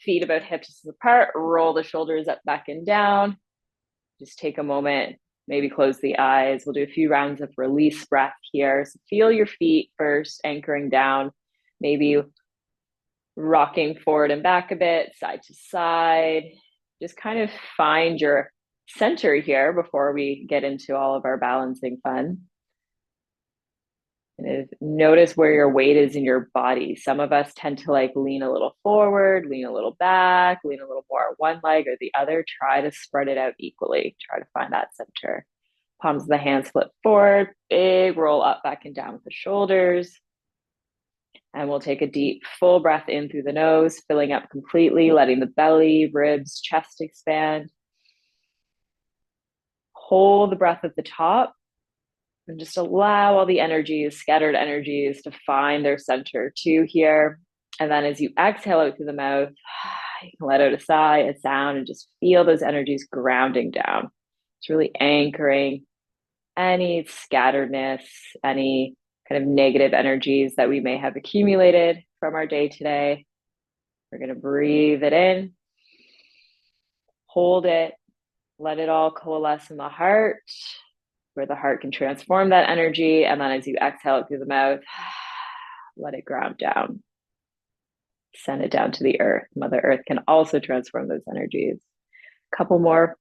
feet about hip distance apart, roll the shoulders up, back and down. Just take a moment, maybe close the eyes. We'll do a few rounds of release breath here. So feel your feet first, anchoring down, maybe rocking forward and back a bit, side to side. Just kind of find your center here before we get into all of our balancing fun. And notice where your weight is in your body. Some of us tend to like lean a little forward, lean a little back, lean a little more on one leg or the other. Try to spread it out equally. Try to find that center. Palms of the hands flip forward, big roll up, back and down with the shoulders. And we'll take a deep, full breath in through the nose, filling up completely, letting the belly, ribs, chest expand. Hold the breath at the top. And just allow all the energies, scattered energies, to find their center too here. And then as you exhale out through the mouth, you can let out a sigh, a sound, and just feel those energies grounding down. It's really anchoring any scatteredness, any kind of negative energies that we may have accumulated from our day today. We're going to breathe it in, hold it, let it all coalesce in the heart, where the heart can transform that energy. And then as you exhale it through the mouth, let it ground down. Send it down to the earth. Mother Earth can also transform those energies. A couple more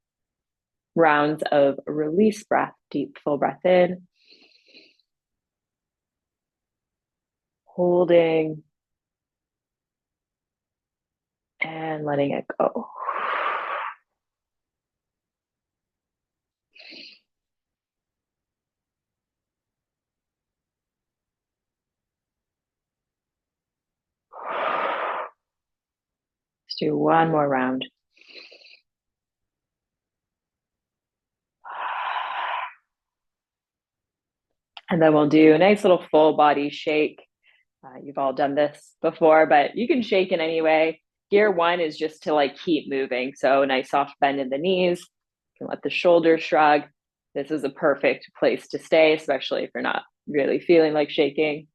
rounds of release breath, deep, full breath in. Holding and letting it go. Let's do one more round. And then we'll do a nice little full body shake. You've all done this before, but you can shake in any way. Gear one is just to like keep moving. So nice soft bend in the knees. You can let the shoulders shrug. This is a perfect place to stay, especially if you're not really feeling like shaking.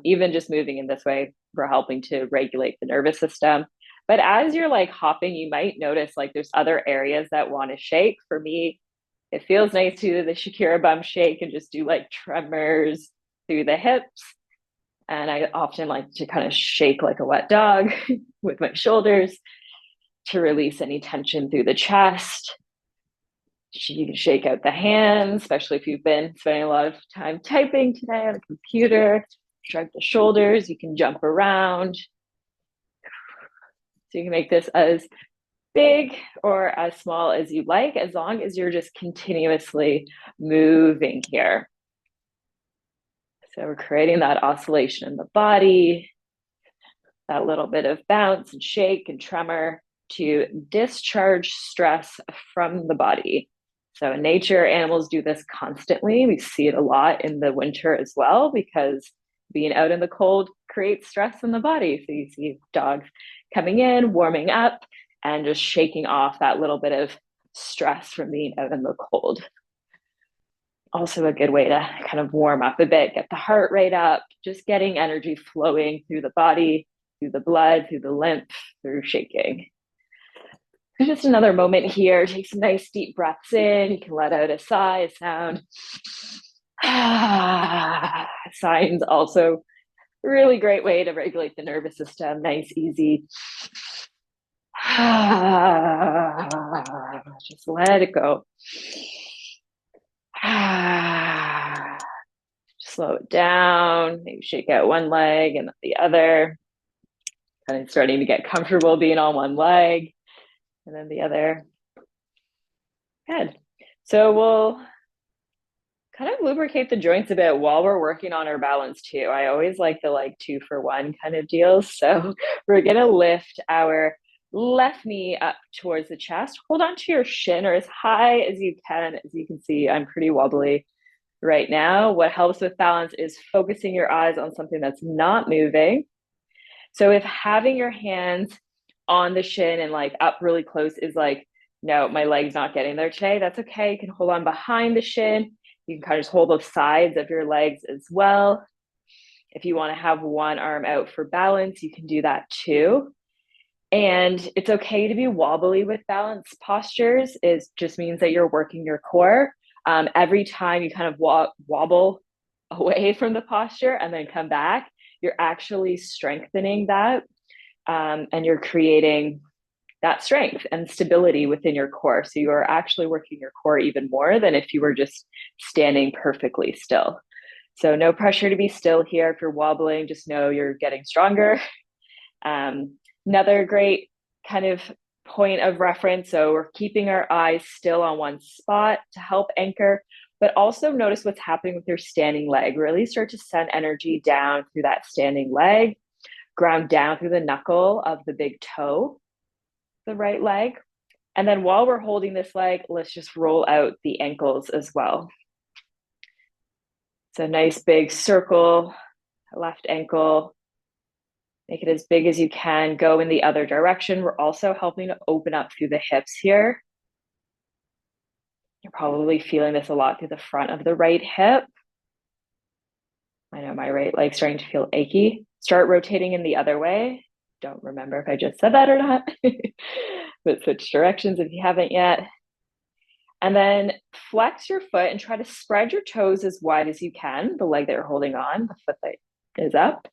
Even just moving in this way, we're helping to regulate the nervous system. But as you're like hopping, you might notice like there's other areas that want to shake. For me, it feels nice to do the Shakira bum shake and just do like tremors through the hips. And I often like to kind of shake like a wet dog with my shoulders to release any tension through the chest. You can shake out the hands, especially if you've been spending a lot of time typing today on a computer. Shrug the shoulders. You can jump around. So you can make this as big or as small as you like, as long as you're just continuously moving here. So we're creating that oscillation in the body, that little bit of bounce and shake and tremor to discharge stress from the body. So in nature, animals do this constantly. We see it a lot in the winter as well, because being out in the cold creates stress in the body. So you see dogs coming in, warming up, and just shaking off that little bit of stress from being out in the cold. Also a good way to kind of warm up a bit, get the heart rate up, just getting energy flowing through the body, through the blood, through the lymph, through shaking. Just another moment here. Take some nice deep breaths in. You can let out a sigh, a sound. Sighing's also a really great way to regulate the nervous system. Nice, easy. Just let it go. Slow it down. Maybe shake out one leg and the other. Kind of starting to get comfortable being on one leg and then the other. Good. So we'll kind of lubricate the joints a bit while we're working on our balance too. I always like the like 2-for-1 kind of deals. So we're gonna lift our left knee up towards the chest. Hold on to your shin or as high as you can. As you can see, I'm pretty wobbly right now. What helps with balance is focusing your eyes on something that's not moving. So if having your hands on the shin and like up really close is like, no, my leg's not getting there today, that's okay. You can hold on behind the shin. You can kind of just hold the sides of your legs as well. If you want to have one arm out for balance, you can do that too. And it's okay to be wobbly with balance postures. It just means that you're working your core. Every time you kind of wobble away from the posture and then come back, you're actually strengthening that, and you're creating that strength and stability within your core. So you are actually working your core even more than if you were just standing perfectly still. So no pressure to be still here. If you're wobbling, just know you're getting stronger. Another great kind of point of reference. So we're keeping our eyes still on one spot to help anchor, but also notice what's happening with your standing leg. Really start to send energy down through that standing leg, ground down through the knuckle of the big toe, the right leg. And then while we're holding this leg, let's just roll out the ankles as well. So nice big circle, left ankle. Make it as big as you can. Go in the other direction. We're also helping to open up through the hips here. You're probably feeling this a lot through the front of the right hip. I know my right leg's starting to feel achy. Start rotating in the other way. Don't remember if I just said that or not, but switch directions if you haven't yet. And then flex your foot and try to spread your toes as wide as you can, the leg that you're holding on, the foot that is up.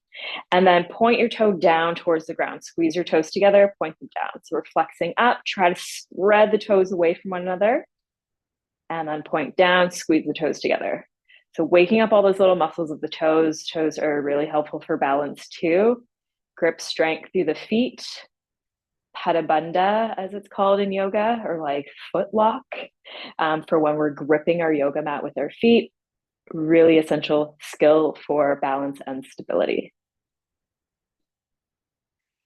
And then point your toe down towards the ground. Squeeze your toes together, point them down. So we're flexing up, try to spread the toes away from one another. And then point down, squeeze the toes together. So waking up all those little muscles of the toes. Toes are really helpful for balance too. Grip strength through the feet. Padabandha, as it's called in yoga, or like foot lock, for when we're gripping our yoga mat with our feet. Really essential skill for balance and stability.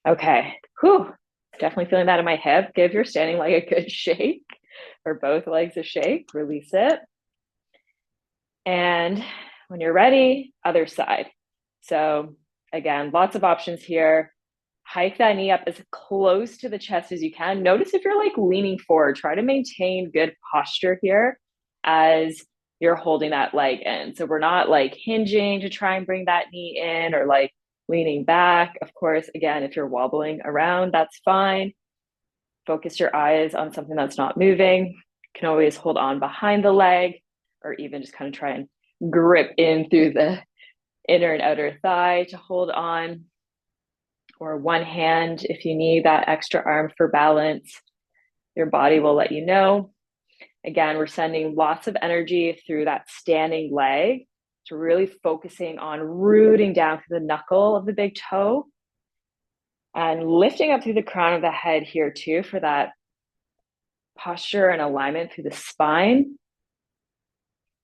Okay, whew, definitely feeling that in my hip. Give your standing leg a good shake, or both legs a shake, release it. And when you're ready, other side. So again, lots of options here. Hike that knee up as close to the chest as you can. Notice if you're like leaning forward, try to maintain good posture here as you're holding that leg in. So we're not like hinging to try and bring that knee in or like leaning back. Of course, again, if you're wobbling around, that's fine. Focus your eyes on something that's not moving. You can always hold on behind the leg or even just kind of try and grip in through the inner and outer thigh to hold on, or one hand if you need that extra arm for balance. Your body will let you know. Again, we're sending lots of energy through that standing leg. So really focusing on rooting down through the knuckle of the big toe and lifting up through the crown of the head here too for that posture and alignment through the spine.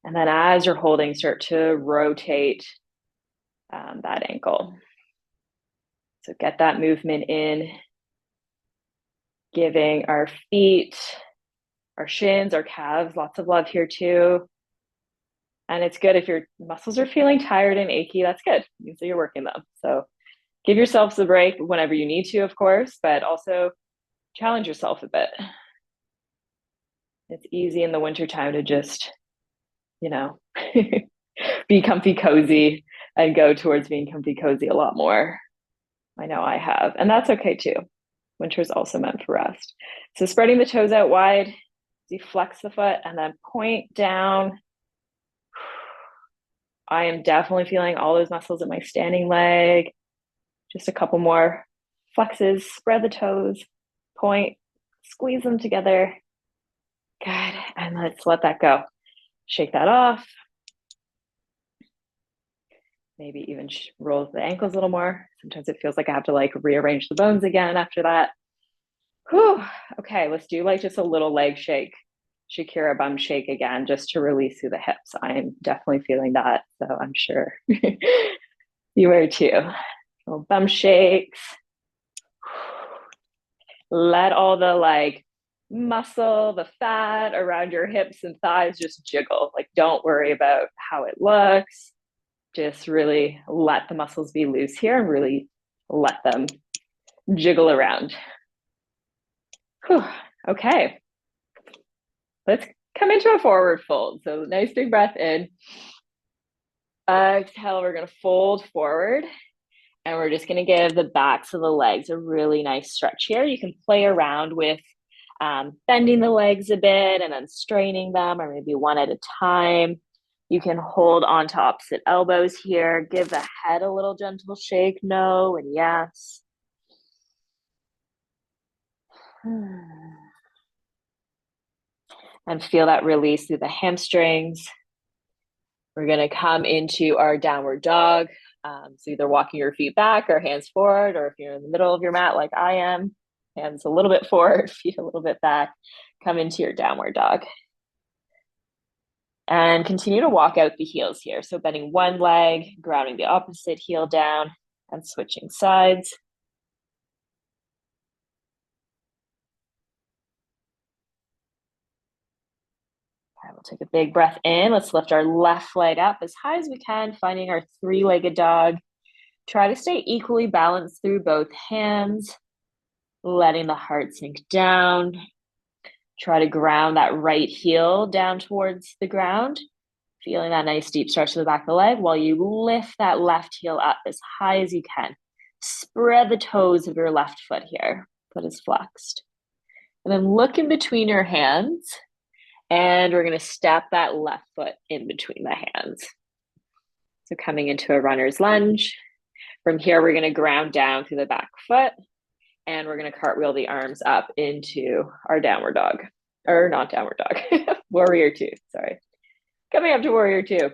And then as you're holding, start to rotate that ankle. So get that movement in, giving our feet, our shins, our calves, lots of love here too. And it's good if your muscles are feeling tired and achy, that's good. It means that you're working them. So give yourselves a break whenever you need to, of course, but also challenge yourself a bit. It's easy in the wintertime to just, be comfy cozy and go towards being comfy cozy a lot more. I know I have, and that's okay too. Winter is also meant for rest. So spreading the toes out wide, you flex the foot and then point down. I am definitely feeling all those muscles in my standing leg. Just a couple more flexes, spread the toes, point, squeeze them together. Good, and let's let that go. Shake that off. Maybe even roll the ankles a little more. Sometimes it feels like I have to like rearrange the bones again after that. Whew. Okay, let's do like just a little leg shake. Shakira bum shake again, just to release through the hips. I'm definitely feeling that, so I'm sure you are too. Little bum shakes. Let all the like muscle, the fat around your hips and thighs just jiggle. Like, don't worry about how it looks. Just really let the muscles be loose here and really let them jiggle around. Whew. Okay. Let's come into a forward fold. So nice big breath in. Exhale, we're going to fold forward. And we're just going to give the backs of the legs a really nice stretch here. You can play around with bending the legs a bit and then straining them, or maybe one at a time. You can hold onto opposite elbows here. Give the head a little gentle shake, no and yes. And feel that release through the hamstrings. We're going to come into our downward dog. So either walking your feet back or hands forward, or if you're in the middle of your mat like I am, hands a little bit forward, feet a little bit back, come into your downward dog. And continue to walk out the heels here. So bending one leg, grounding the opposite heel down, and switching sides. Okay, we'll take a big breath in. Let's lift our left leg up as high as we can, finding our three-legged dog. Try to stay equally balanced through both hands, letting the heart sink down. Try to ground that right heel down towards the ground, feeling that nice deep stretch to the back of the leg while you lift that left heel up as high as you can. Spread the toes of your left foot here. Foot is flexed. And then look in between your hands, and we're going to step that left foot in between the hands. So coming into a runner's lunge. From here, we're going to ground down through the back foot, and we're going to cartwheel the arms up into our downward dog. Or not downward dog, warrior two, sorry. Coming up to warrior two.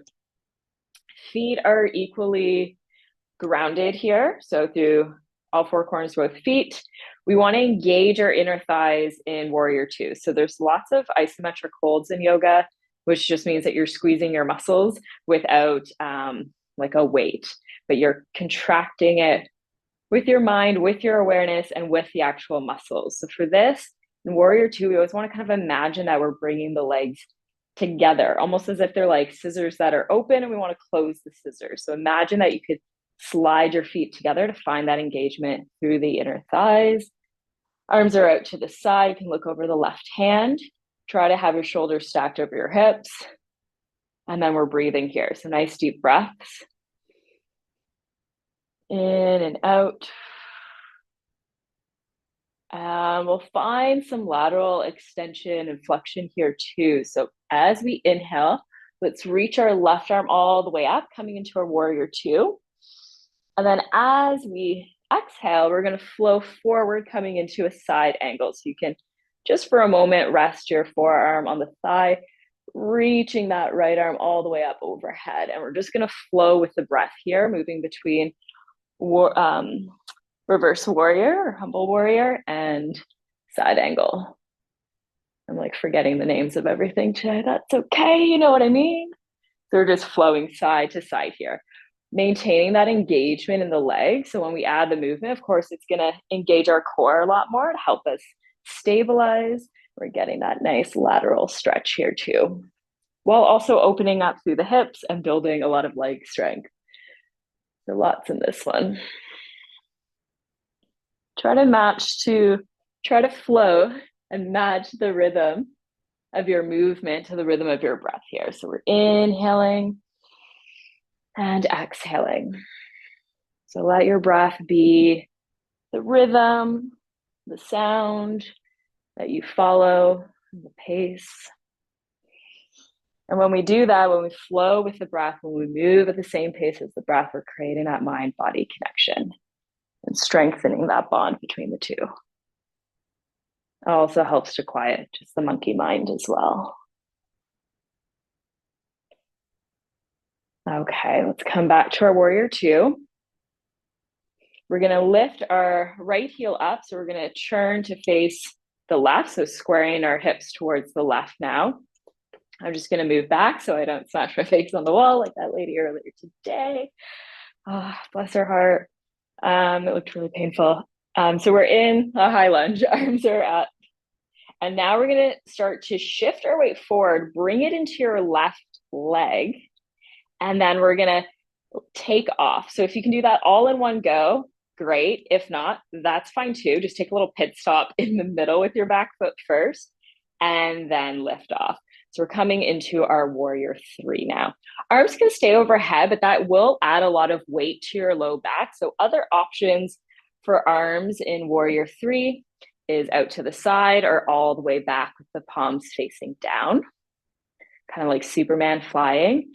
Feet are equally grounded here. So through all four corners of both feet, we want to engage our inner thighs in warrior two. So there's lots of isometric holds in yoga, which just means that you're squeezing your muscles without like a weight, but you're contracting it with your mind, with your awareness, and with the actual muscles. So for this, in warrior two, we always want to kind of imagine that we're bringing the legs together, almost as if they're like scissors that are open and we want to close the scissors. So imagine that you could slide your feet together to find that engagement through the inner thighs. Arms are out to the side. You can look over the left hand. Try to have your shoulders stacked over your hips. And then we're breathing here. So nice deep breaths. In and out. We'll find some lateral extension and flexion here too. So as we inhale, let's reach our left arm all the way up, coming into our warrior two. And then as we exhale, we're going to flow forward, coming into a side angle. So you can just for a moment rest your forearm on the thigh, reaching that right arm all the way up overhead. And we're just going to flow with the breath here, moving between reverse warrior or humble warrior and side angle. I'm like forgetting the names of everything today. That's okay. You know what I mean? So we're just flowing side to side here, maintaining that engagement in the legs. So when we add the movement, of course, it's going to engage our core a lot more to help us stabilize. We're getting that nice lateral stretch here too, while also opening up through the hips and building a lot of leg strength. So lots in this one. Try to flow and match the rhythm of your movement to the rhythm of your breath here. So we're inhaling and exhaling. So let your breath be the rhythm, the sound that you follow, the pace. And when we do that, when we flow with the breath, when we move at the same pace as the breath, we're creating that mind-body connection and strengthening that bond between the two. It also helps to quiet just the monkey mind as well. Okay, let's come back to our warrior two. We're going to lift our right heel up. So we're going to turn to face the left. So squaring our hips towards the left now. I'm just going to move back so I don't smash my face on the wall like that lady earlier today. Oh, bless her heart. It looked really painful. So we're in a high lunge. Arms are up. And now we're going to start to shift our weight forward, bring it into your left leg. And then we're going to take off. So if you can do that all in one go, great. If not, that's fine too. Just take a little pit stop in the middle with your back foot first and then lift off. So we're coming into our warrior three now. Arms can stay overhead, but that will add a lot of weight to your low back. So other options for arms in warrior three is out to the side or all the way back with the palms facing down, kind of like Superman flying.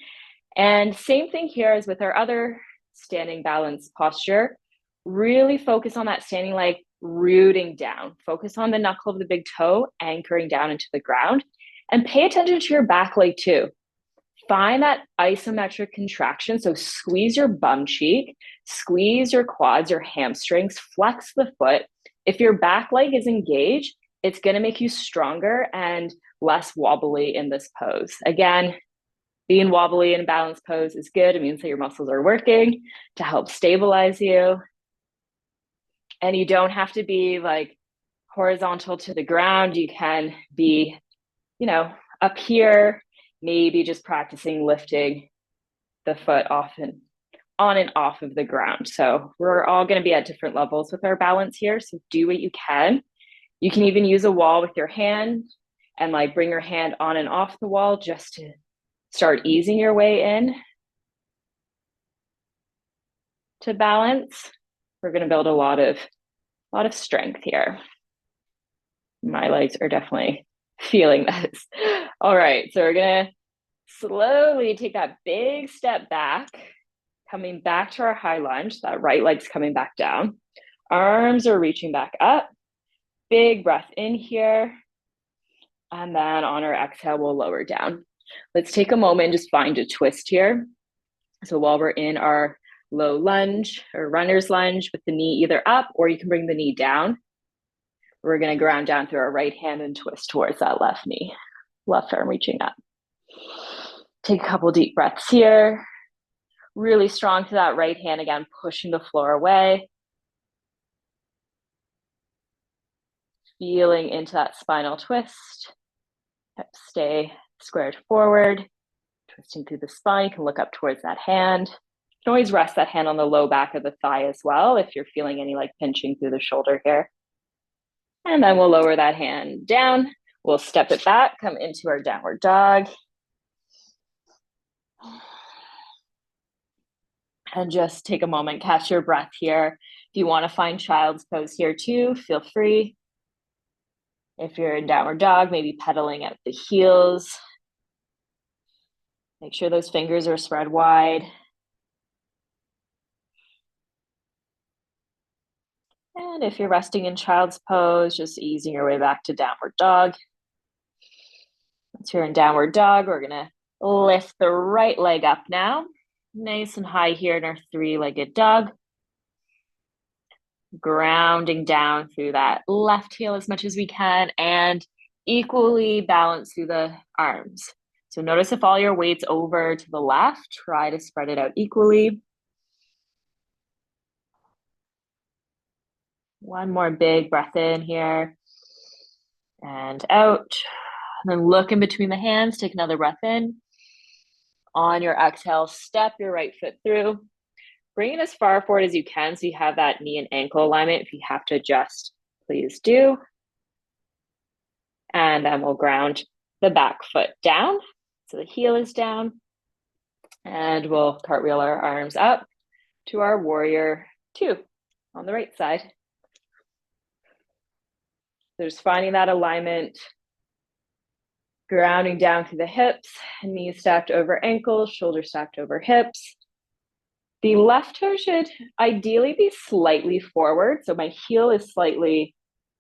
And same thing here as with our other standing balance posture. Really focus on that standing leg rooting down. Focus on the knuckle of the big toe, anchoring down into the ground. And pay attention to your back leg too. Find that isometric contraction. So squeeze your bum cheek, squeeze your quads, your hamstrings, flex the foot. If your back leg is engaged, it's going to make you stronger and less wobbly in this pose. Again, being wobbly in a balanced pose is good. It means that your muscles are working to help stabilize you. And you don't have to be like horizontal to the ground. You can be, up here, maybe just practicing lifting the foot often on and off of the ground. So we're all going to be at different levels with our balance here. So do what you can. You can even use a wall with your hand and like bring your hand on and off the wall just to start easing your way in to balance. We're going to build a lot of strength here. My legs are definitely feeling this. All right, so we're going to slowly take that big step back, coming back to our high lunge. That right leg's coming back down. Arms are reaching back up. Big breath in here. And then on our exhale, we'll lower down. Let's take a moment and just find a twist here. So while we're in our low lunge or runner's lunge with the knee either up, or you can bring the knee down, we're going to ground down through our right hand and twist towards that left knee, left arm reaching up. Take a couple deep breaths here. Really strong to that right hand again, pushing the floor away. Feeling into that spinal twist. Stay squared forward. Twisting through the spine. You can look up towards that hand. You can always rest that hand on the low back of the thigh as well if you're feeling any like pinching through the shoulder here. And then we'll lower that hand down. We'll step it back, come into our downward dog. And just take a moment, catch your breath here. If you want to find child's pose here too, feel free. If you're in downward dog, maybe pedaling at the heels. Make sure those fingers are spread wide. And if you're resting in child's pose, just easing your way back to downward dog. Once you're in downward dog, we're going to lift the right leg up now. Nice and high here in our three-legged dog. Grounding down through that left heel as much as we can and equally balance through the arms. So notice if all your weight's over to the left, try to spread it out equally. One more big breath in here and out. And then look in between the hands, take another breath in. On your exhale, step your right foot through. Bring it as far forward as you can so you have that knee and ankle alignment. If you have to adjust, please do. And then we'll ground the back foot down. So the heel is down. And we'll cartwheel our arms up to our warrior two on the right side. So just finding that alignment, grounding down through the hips, knees stacked over ankles, shoulders stacked over hips. The left toe should ideally be slightly forward. So my heel is slightly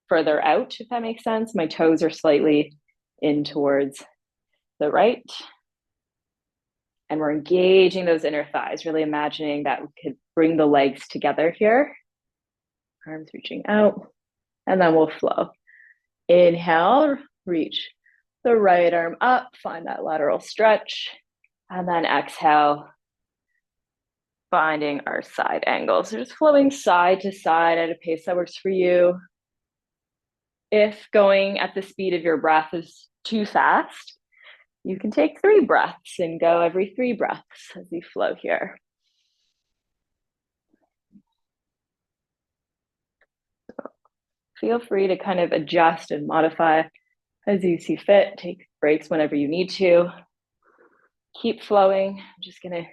further out, if that makes sense. My toes are slightly in towards the right. And we're engaging those inner thighs, really imagining that we could bring the legs together here. Arms reaching out, and then we'll flow. Inhale, reach the right arm up, find that lateral stretch, and then exhale, finding our side angle. So just flowing side to side at a pace that works for you. If going at the speed of your breath is too fast, you can take 3 breaths and go every 3 breaths as you flow here. So feel free to kind of adjust and modify as you see fit. Take breaks whenever you need to. Keep flowing. I'm just going to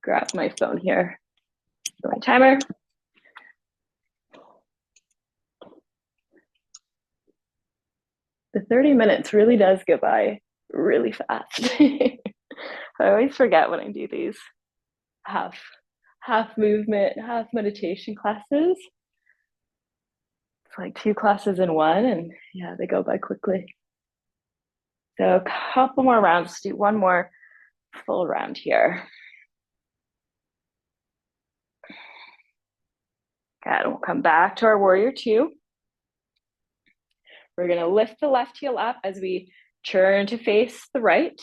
grab my phone here for my timer. The 30 minutes really does go by really fast. I always forget when I do these half movement, half meditation classes. It's like 2 classes in one, and yeah, they go by quickly. So a couple more rounds. Let's do one more full round here. Good. We'll come back to our warrior 2. We're going to lift the left heel up as we turn to face the right.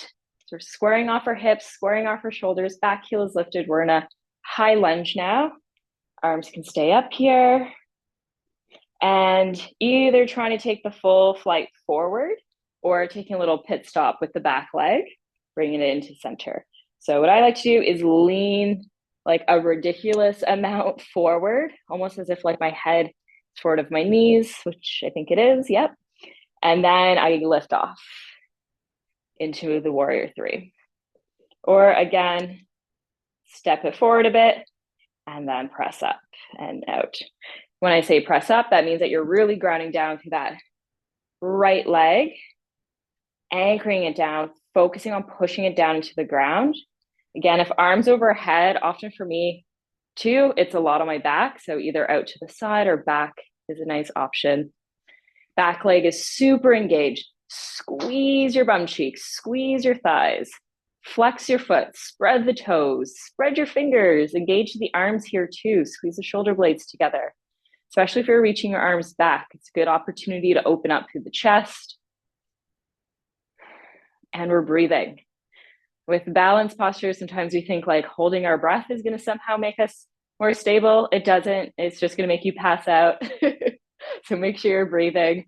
So we're squaring off our hips, squaring off our shoulders, back heel is lifted. We're in a high lunge now. Arms can stay up here. And either trying to take the full flight forward or taking a little pit stop with the back leg, bringing it into center. So what I like to do is lean like a ridiculous amount forward, almost as if like my head is sort of my knees, which I think it is. Yep. And then I lift off into the warrior 3. Or again, step it forward a bit and then press up and out. When I say press up, that means that you're really grounding down through that right leg, anchoring it down, focusing on pushing it down into the ground. Again, if arms overhead, often for me too, it's a lot on my back. So either out to the side or back is a nice option. Back leg is super engaged. Squeeze your bum cheeks, squeeze your thighs, flex your foot, spread the toes, spread your fingers, engage the arms here too. Squeeze the shoulder blades together. Especially if you're reaching your arms back, it's a good opportunity to open up through the chest. And we're breathing. With balance posture, sometimes we think like holding our breath is going to somehow make us more stable. It doesn't. It's just going to make you pass out. So make sure you're breathing.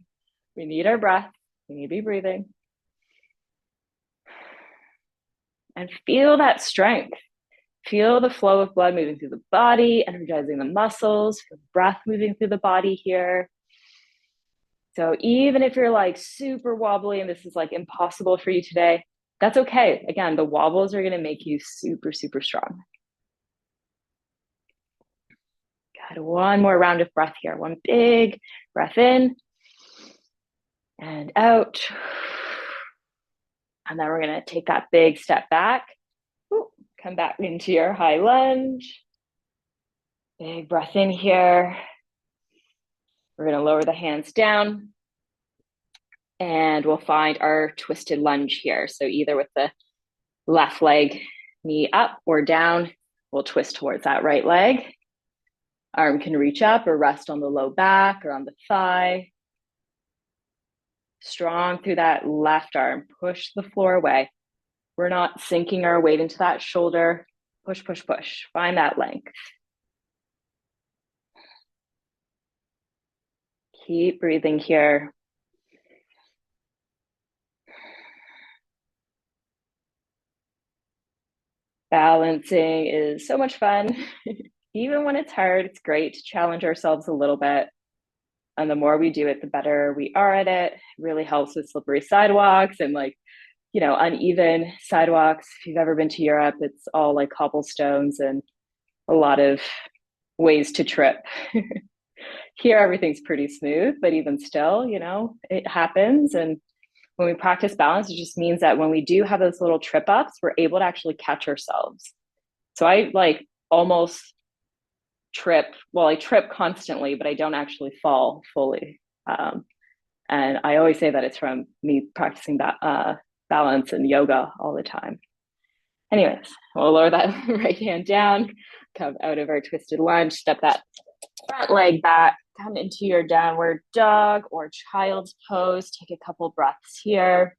We need our breath. We need to be breathing. And feel that strength. Feel the flow of blood moving through the body, energizing the muscles, feel breath moving through the body here. So even if you're like super wobbly and this is like impossible for you today, that's okay. Again, the wobbles are going to make you super, super strong. Got one more round of breath here. One big breath in and out. And then we're going to take that big step back. Ooh, come back into your high lunge. Big breath in here. We're going to lower the hands down. And we'll find our twisted lunge here. So either with the left leg, knee up or down, we'll twist towards that right leg. Arm can reach up or rest on the low back or on the thigh. Strong through that left arm. Push the floor away. We're not sinking our weight into that shoulder. Push, push, push. Find that length. Keep breathing here. Balancing is so much fun. Even when it's hard, it's great to challenge ourselves a little bit. And the more we do it, the better we are at it. It really helps with slippery sidewalks and like, you know, uneven sidewalks. If you've ever been to Europe, it's all like cobblestones and a lot of ways to trip. Here, everything's pretty smooth, but even still, you know, it happens. And when we practice balance, it just means that when we do have those little trip ups, we're able to actually catch ourselves. So I like almost trip. Well, I trip constantly, but I don't actually fall fully. And I always say that it's from me practicing that balance and yoga all the time. Anyways, we'll lower that right hand down, come out of our twisted lunge, step that front leg back, come into your downward dog or child's pose. Take a couple breaths here.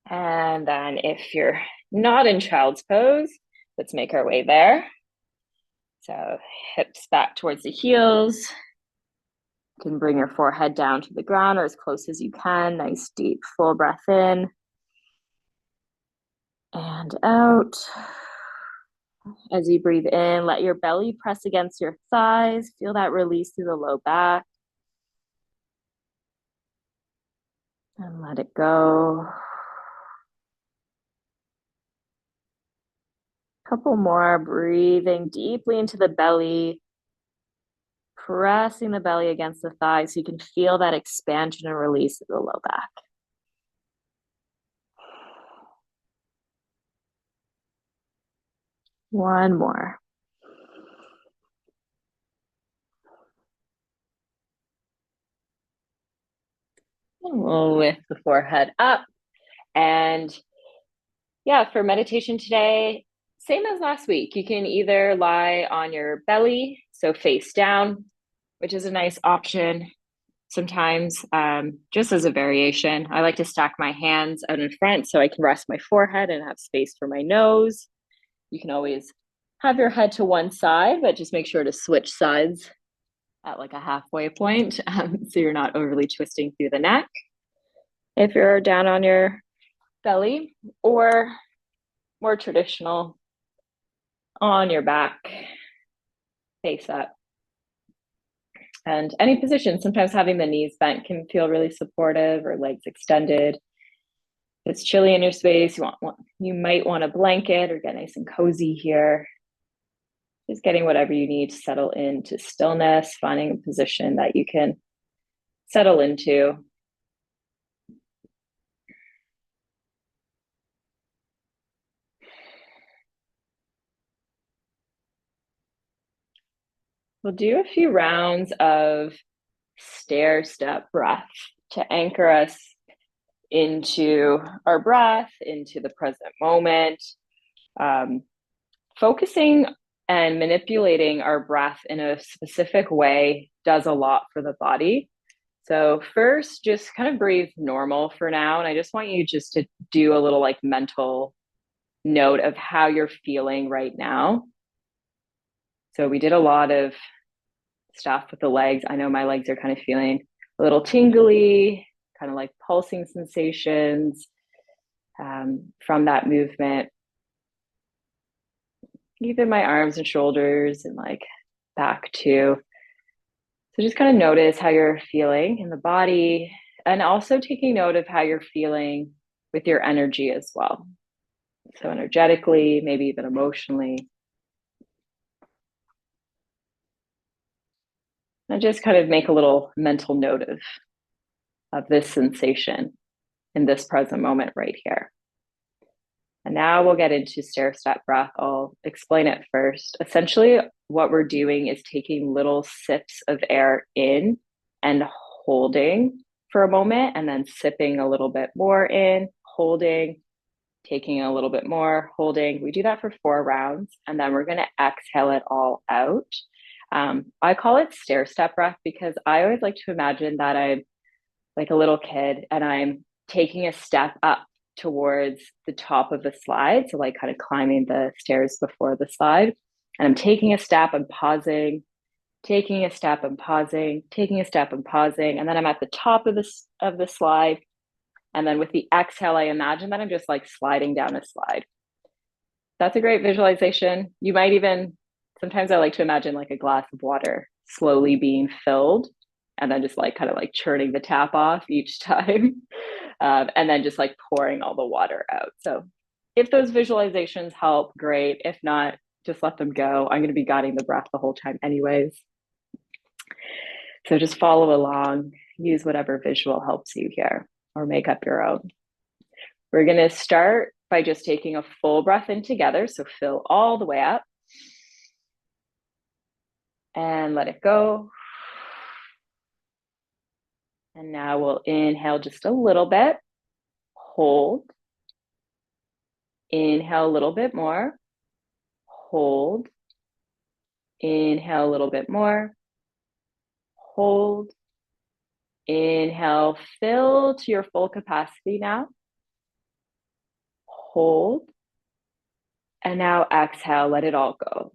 And then if you're not in child's pose, let's make our way there. So hips back towards the heels. You can bring your forehead down to the ground or as close as you can. Nice deep full breath in and out. As you breathe in, let your belly press against your thighs. Feel that release through the low back. And let it go. Couple more, breathing deeply into the belly, pressing the belly against the thighs so you can feel that expansion and release of the low back. One more. We'll lift the forehead up. And yeah, for meditation today, same as last week. You can either lie on your belly, so face down, which is a nice option sometimes, just as a variation. I like to stack my hands out in front so I can rest my forehead and have space for my nose. You can always have your head to one side, but just make sure to switch sides at like a halfway point, so you're not overly twisting through the neck if you're down on your belly, or more traditional on your back, face up. And any position, sometimes having the knees bent can feel really supportive, or legs extended. If it's chilly in your space, you might want a blanket or get nice and cozy here. Just getting whatever you need to settle into stillness, finding a position that you can settle into. We'll do a few rounds of stair step breath to anchor us into our breath, into the present moment, focusing and manipulating our breath in a specific way does a lot for the body. So first, just kind of breathe normal for now. And I just want you just to do a little like mental note of how you're feeling right now. So we did a lot of stuff with the legs. I know my legs are kind of feeling a little tingly, kind of like pulsing sensations from that movement. Even my arms and shoulders and like back too. So just kind of notice how you're feeling in the body, and also taking note of how you're feeling with your energy as well. So energetically, maybe even emotionally. And just kind of make a little mental note of this sensation in this present moment right here. And now we'll get into stair step breath. I'll explain it first. Essentially, what we're doing is taking little sips of air in and holding for a moment, and then sipping a little bit more in, holding, taking a little bit more, holding. We do that for 4 rounds, and then we're going to exhale it all out. I call it stair step breath because I always like to imagine that I'm like a little kid and I'm taking a step up towards the top of the slide. So like kind of climbing the stairs before the slide. And I'm taking a step and pausing, taking a step and pausing, taking a step and pausing. And then I'm at the top of the slide. And then with the exhale, I imagine that I'm just like sliding down a slide. That's a great visualization. You might even, sometimes I like to imagine like a glass of water slowly being filled, and then just like kind of like churning the tap off each time, and then just like pouring all the water out. So if those visualizations help, great. If not, just let them go. I'm going to be guiding the breath the whole time anyways. So just follow along, use whatever visual helps you here, or make up your own. We're going to start by just taking a full breath in together. So fill all the way up and let it go. And now we'll inhale just a little bit, hold, inhale a little bit more, hold, inhale a little bit more, hold, inhale, fill to your full capacity now, hold, and now exhale, let it all go.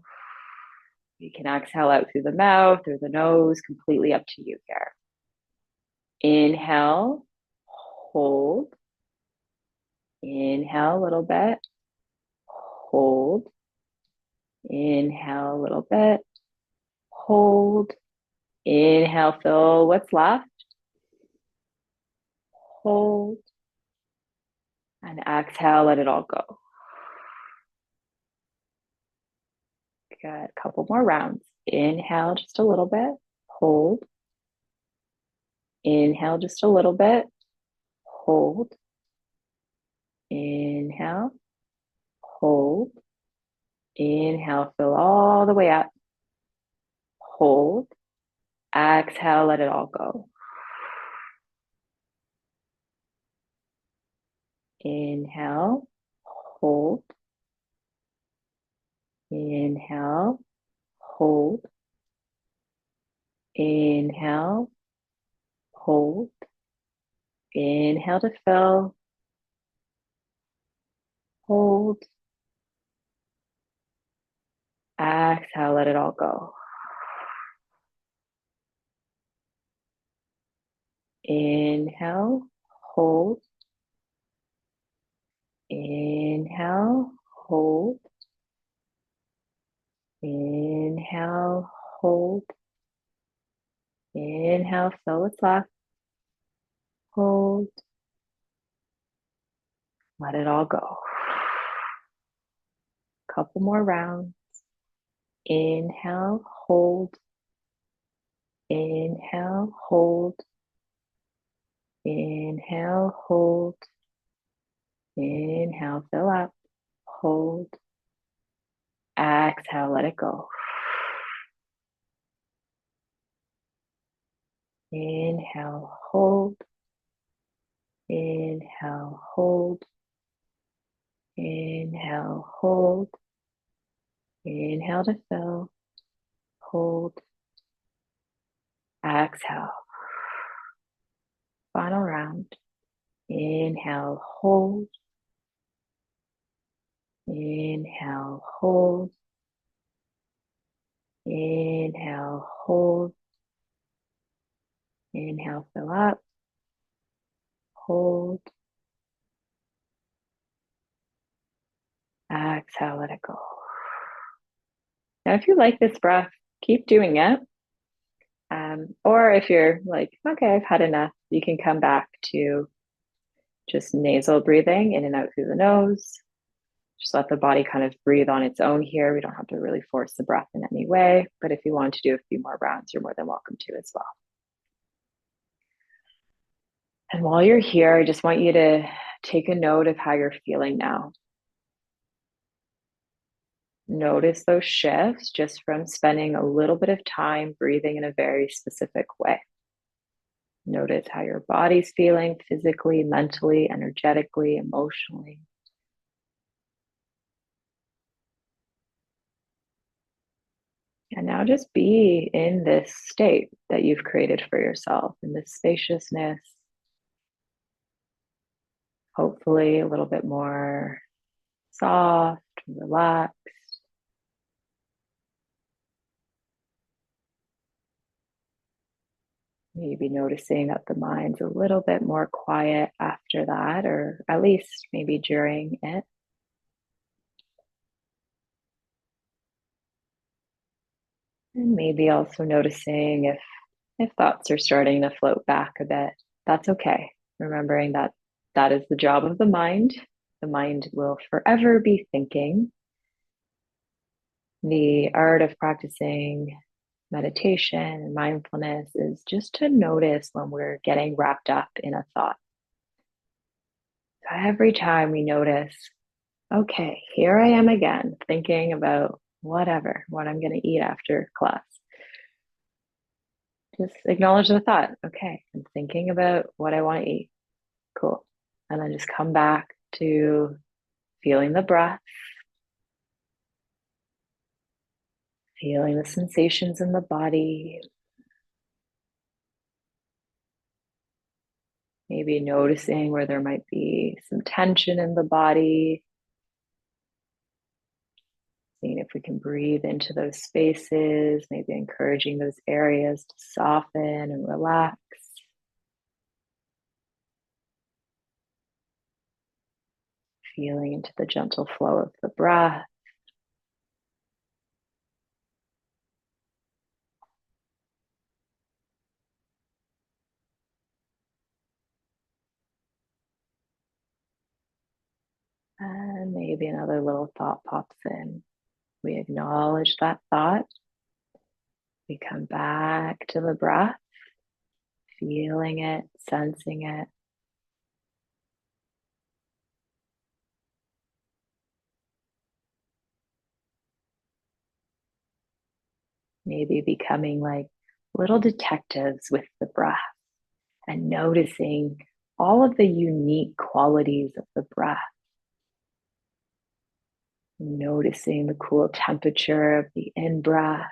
You can exhale out through the mouth or the nose, completely up to you here. Inhale, hold. Inhale a little bit, hold. Inhale a little bit, hold. Inhale, fill what's left. Hold. And exhale, let it all go. Good. A couple more rounds. Inhale just a little bit, hold. Inhale just a little bit, hold. Inhale, hold. Inhale, fill all the way up. Hold. Exhale, let it all go. Inhale, hold. Inhale, hold. Inhale, hold. Inhale to fill. Hold. Exhale, let it all go. Inhale, hold. Inhale, hold. Inhale, hold. Inhale, fill what's left. Hold. Let it all go. Couple more rounds. Inhale, hold. Inhale, hold. Inhale, hold. Inhale, fill up. Hold. Exhale, let it go. Inhale, hold. Inhale, hold. Inhale, hold. Inhale to fill. Hold. Exhale. Final round. Inhale, hold. Inhale, hold. Inhale, hold. Inhale, fill up. Hold. Exhale, let it go. Now, if you like this breath, keep doing it. Or if you're like, okay, I've had enough, you can come back to just nasal breathing in and out through the nose. Just let the body kind of breathe on its own here. We don't have to really force the breath in any way. But if you want to do a few more rounds, you're more than welcome to as well. And while you're here, I just want you to take a note of how you're feeling now. Notice those shifts just from spending a little bit of time breathing in a very specific way. Notice how your body's feeling physically, mentally, energetically, emotionally. And now just be in this state that you've created for yourself, in this spaciousness, hopefully a little bit more soft, relaxed. Maybe noticing that the mind's a little bit more quiet after that, or at least maybe during it. And maybe also noticing if thoughts are starting to float back a bit. That's okay. Remembering that that is the job of the mind. The mind will forever be thinking. The art of practicing meditation and mindfulness is just to notice when we're getting wrapped up in a thought. So every time we notice, okay, here I am again, thinking about what I'm going to eat after class. Just acknowledge the thought. Okay, I'm thinking about what I want to eat. Cool. And then just come back to feeling the breath, feeling the sensations in the body. Maybe noticing where there might be some tension in the body. Seeing if we can breathe into those spaces, maybe encouraging those areas to soften and relax. Feeling into the gentle flow of the breath. And maybe another little thought pops in. We acknowledge that thought. We come back to the breath, feeling it, sensing it. Maybe becoming like little detectives with the breath and noticing all of the unique qualities of the breath. Noticing the cool temperature of the in breath.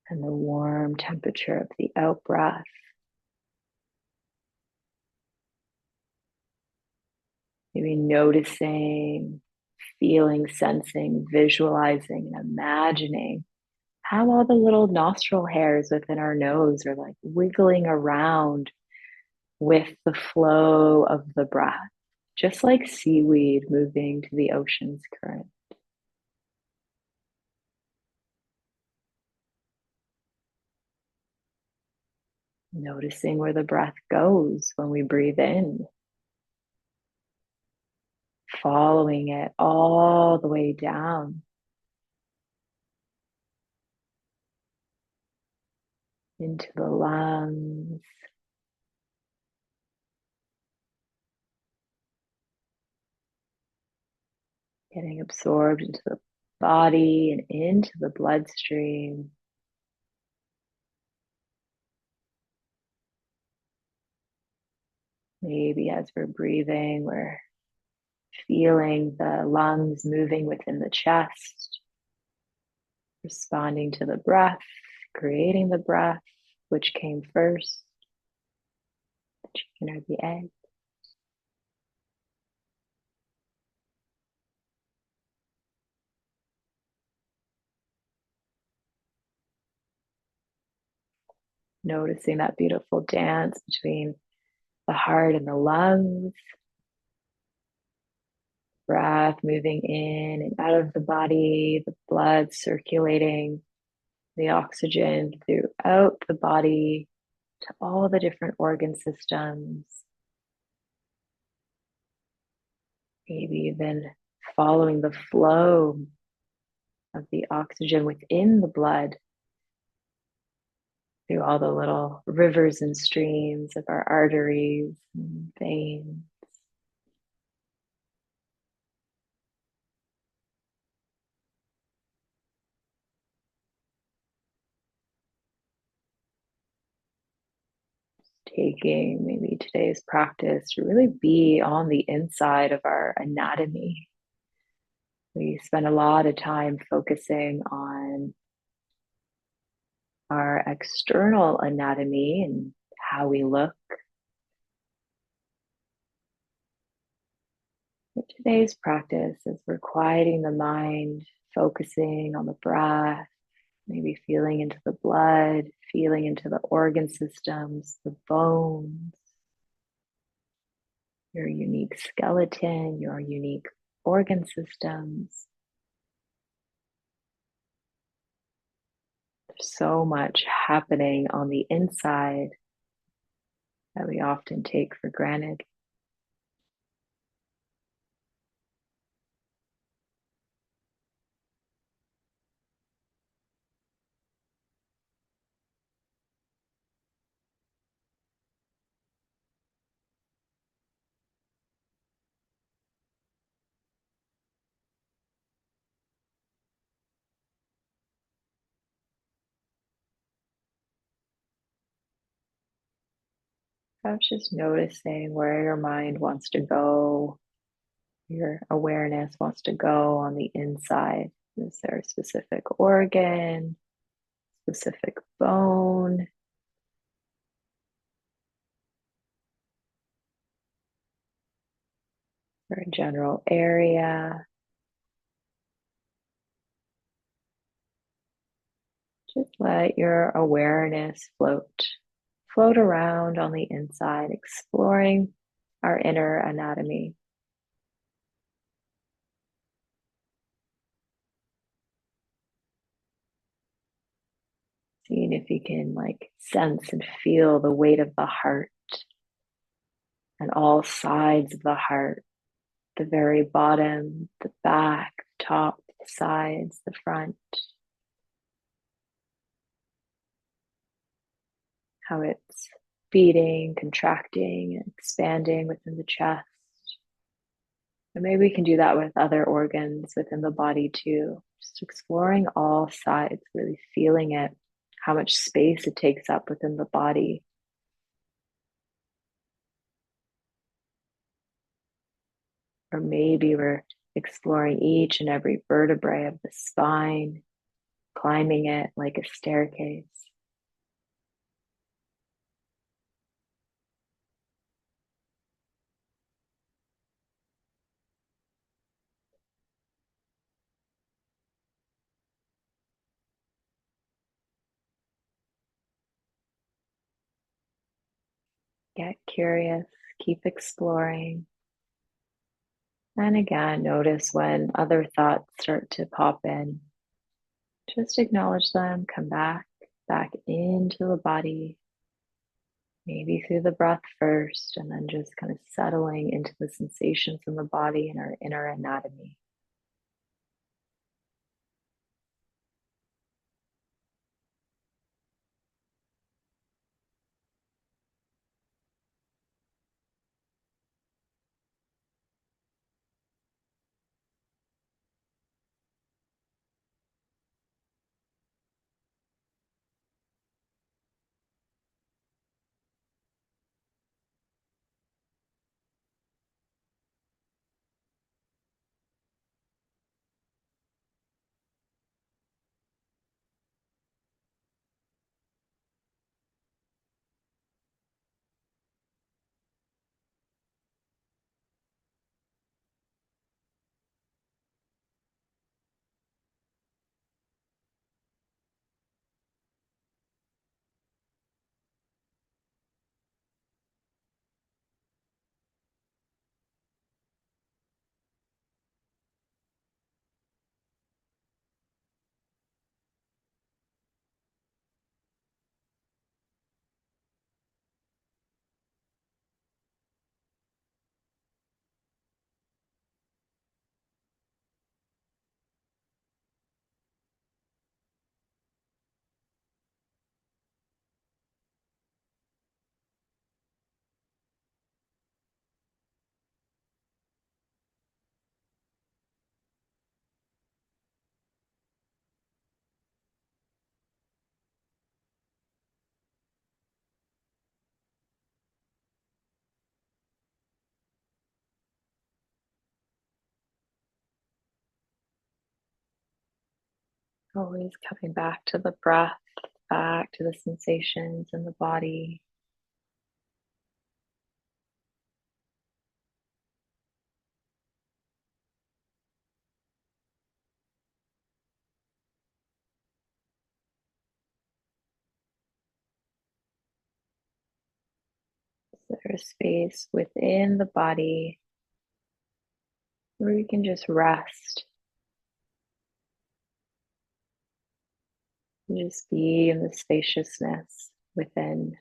And the warm temperature of the out breath. Maybe noticing, feeling, sensing, visualizing, and imagining how all the little nostril hairs within our nose are like wiggling around with the flow of the breath, just like seaweed moving to the ocean's current. Noticing where the breath goes when we breathe in, following it all the way down into the lungs, getting absorbed into the body and into the bloodstream. Maybe as we're breathing, we're feeling the lungs moving within the chest, responding to the breath, creating the breath, which came first, the chicken or the egg. Noticing that beautiful dance between the heart and the lungs, breath moving in and out of the body, the blood circulating, the oxygen throughout the body to all the different organ systems, maybe even following the flow of the oxygen within the blood through all the little rivers and streams of our arteries and veins. Taking maybe today's practice to really be on the inside of our anatomy. We spend a lot of time focusing on our external anatomy and how we look. But today's practice is we're quieting the mind, focusing on the breath, maybe feeling into the blood, feeling into the organ systems, the bones, your unique skeleton, your unique organ systems. There's so much happening on the inside that we often take for granted. I was just noticing where your mind wants to go, your awareness wants to go on the inside. Is there a specific organ, specific bone? for a general area. Just let your awareness float around on the inside, exploring our inner anatomy. Seeing if you can sense and feel the weight of the heart and all sides of the heart, the very bottom, the back, the top, the sides, the front. How it's beating, contracting, and expanding within the chest. And maybe we can do that with other organs within the body too. Just exploring all sides, really feeling it, how much space it takes up within the body. Or maybe we're exploring each and every vertebrae of the spine, climbing it like a staircase. Get curious, keep exploring. And again, notice when other thoughts start to pop in. Just acknowledge them, come back into the body, maybe through the breath first, and then just kind of settling into the sensations in the body and our inner anatomy. Always coming back to the breath, back to the sensations in the body. Is there a space within the body where we can just rest, and just be in the spaciousness within?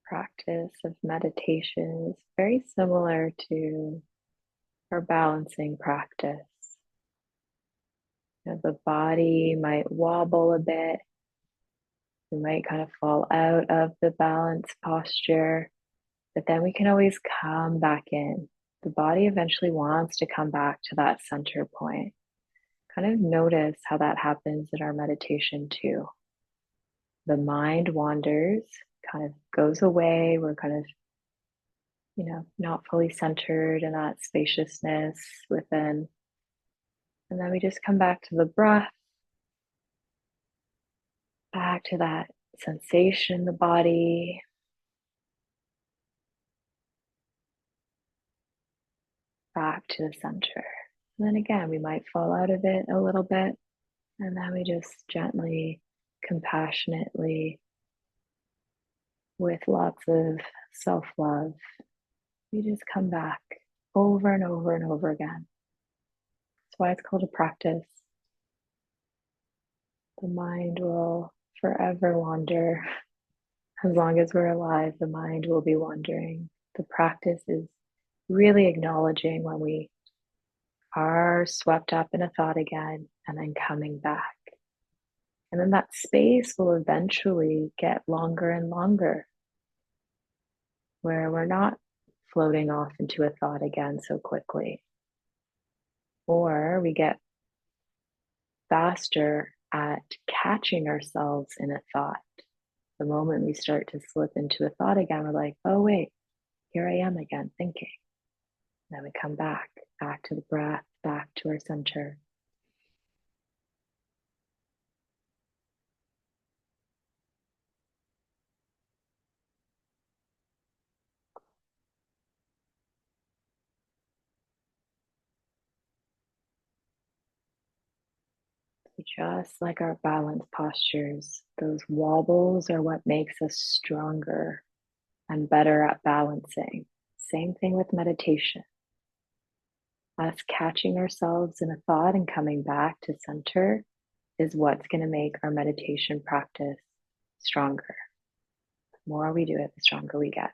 practice of meditation is very similar to our balancing practice. The body might wobble a bit. We might kind of fall out of the balance posture, but then we can always come back in. The body eventually wants to come back to that center point. Kind of notice how that happens in our meditation too. The mind wanders, kind of goes away. We're kind of, not fully centered in that spaciousness within. And then we just come back to the breath, back to that sensation in the body, back to the center. And then again, we might fall out of it a little bit. And then we just gently, compassionately, with lots of self love, we just come back over and over and over again. That's why it's called a practice. The mind will forever wander. As long as we're alive, the mind will be wandering. The practice is really acknowledging when we are swept up in a thought again and then coming back. And then that space will eventually get longer and longer, where we're not floating off into a thought again so quickly. Or we get faster at catching ourselves in a thought. The moment we start to slip into a thought again, we're like, oh, wait, here I am again thinking. Then we come back to the breath, back to our center. Just like our balance postures, those wobbles are what makes us stronger and better at balancing. Same thing with meditation. Us catching ourselves in a thought and coming back to center is what's going to make our meditation practice stronger. The more we do it, the stronger we get.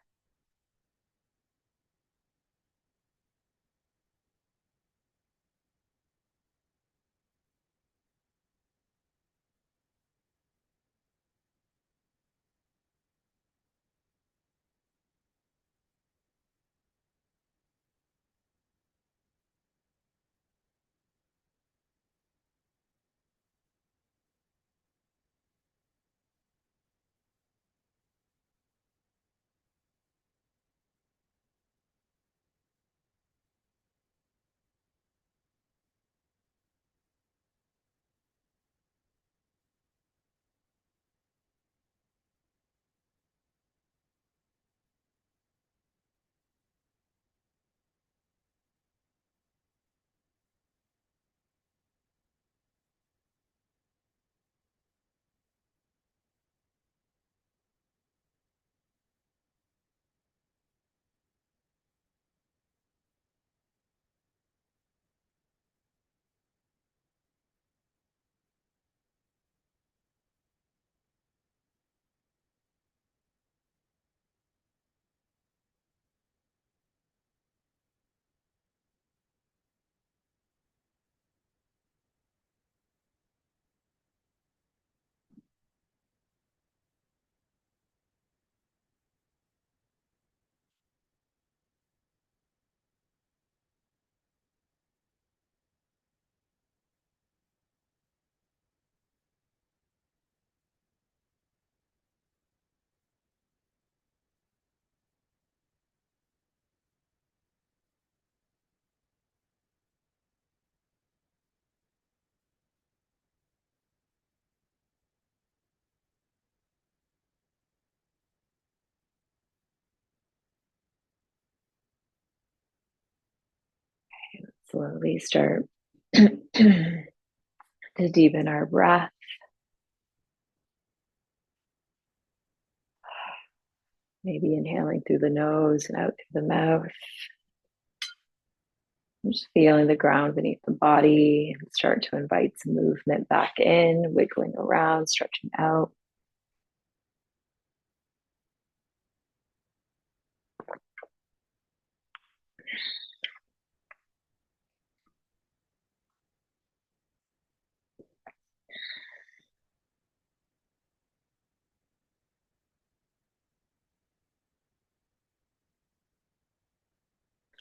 Slowly start to deepen our breath. Maybe inhaling through the nose and out through the mouth. Just feeling the ground beneath the body and start to invite some movement back in, wiggling around, stretching out.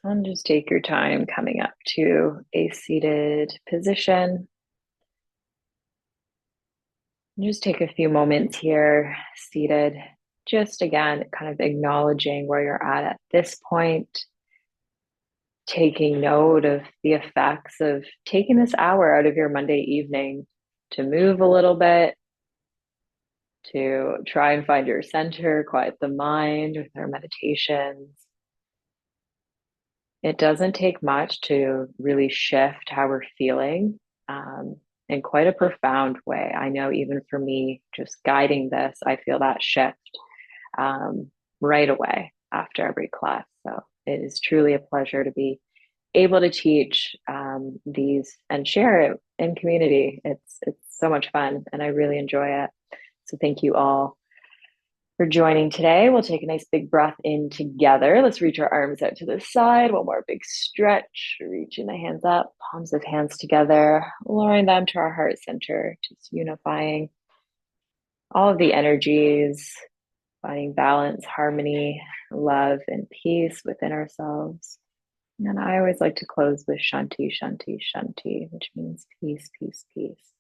And just take your time coming up to a seated position. Just take a few moments here, seated, just again, kind of acknowledging where you're at this point, taking note of the effects of taking this hour out of your Monday evening to move a little bit, to try and find your center, quiet the mind with our meditations. It doesn't take much to really shift how we're feeling in quite a profound way. I know even for me, just guiding this, I feel that shift um, right away after every class. So it is truly a pleasure to be able to teach these and share it in community. It's so much fun, and I really enjoy it. So thank you all for joining today. We'll take a nice big breath in together. Let's reach our arms out to the side. One more big stretch, reaching the hands up, palms of hands together, lowering them to our heart center, just unifying all of the energies, finding balance, harmony, love, and peace within ourselves. And I always like to close with Shanti, Shanti, Shanti, which means peace, peace, peace.